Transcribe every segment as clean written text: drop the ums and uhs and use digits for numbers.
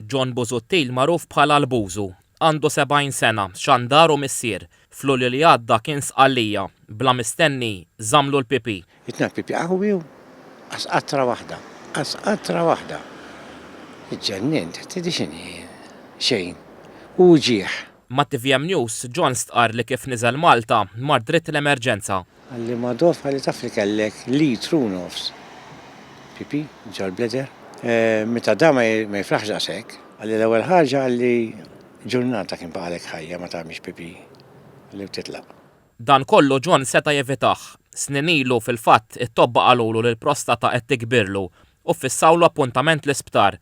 John Busuttil magħruf bħala l-Bużu. Għandu 70 sena, xandar u missier. F'Lulju li għadda kien sqallija, bla mistenni żamlu l-pipi. Jitna pipi qawwi u asqatra waħda, asqatra waħda. Iġġennint, tidi xini xejn. U ġieħ. Ma' TVM News, John stqar li kif niżel Malta mar dritt l-emerġenza. Għalli ma dof għalli tafli kellek litru nofs. Pipi, ġol bleder. Meta da ma jifraħx daqshekk. Għalli l-ewwel ħaġa għalli ġurnata kien baqalek ħajja ma tagħmilx pipi. Għalli titlaq. Dan kollu John seta' jevitaħ. Snin ilu fil-fatt it-tobba qalulu li l-prostata qed tikbirlu u fissawlu appuntament l-isptar.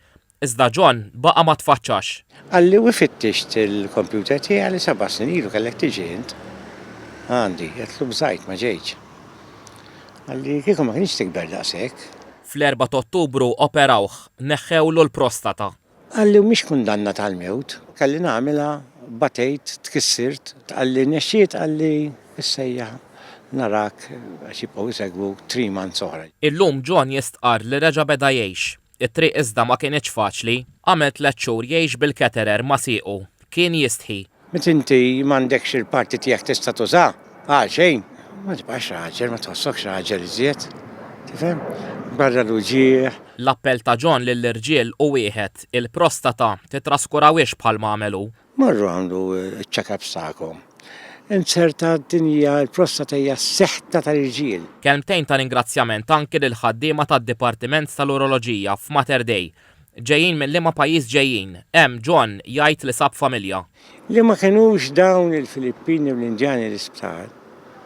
Iżda John baqa' ma tfaċċax. Għalli u fittixt il-kompjuter tiegħi għalli 7 snin ilu kellek tiġi int. Għandi, jatlu bżajt ma ġejġ. Għalli kieku ma kienx tikber daqshekk. Fl-4 Ottubru operawh, neħħewlu l-prostata. Għalli u mhix kundanna tal-mewt, kalli nagħmilha batejt, tkissirt, għalli nexxiet għalli issejjaħ narak għax jibqgħu jsegwu 3 months oħra. Illum John jistqar li reġa' beda jgħix. It-triq iżda ma kienx faċli, għamel 3 xhur jgħix bil-keterer ma siequ. Kien jistħi. Met inti m'għandekx il-parti tiegħek tista' tuża, xejn. Ma tibqax raġel, ma tħossokx raġel iżjed. Tifhem? Barra l-uġieħ. L-appell ta' John lill-irġiel u wieħed il-prostata titraskurawiex bħalma għamelu. Marru għamlu check-up sakom. Inserta dinja l-prostata hija seħta tal-irġiel. Kelmtejn ta' ringrazzjament anki lil ħaddiema tad-Dipartiment tal-Uroloġija f'Mater Dei. Ġejjin minn liema pajjiż ġejjin, hemm John jgħid li sab familja. Li ma kinux dawn il-Filippini u l-Indjani l-isptar,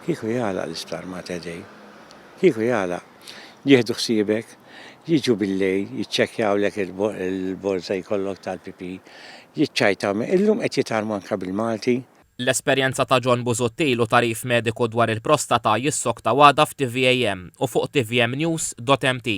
kieku jagħlaq l-isptar Mater Dei. Kieku jagħlaq. Jieħdu ħsiebek, jiġu billej, jiċċekkjawlek il-borza jkollok tal-pipi, jiċċajtaw illum qed jitalmu anke bil-Malti. L-esperjenza ta' John Busuttil u tarif mediku dwar il-prostata jissok ta' wada f'TVAM u fuq tvmnews.mt.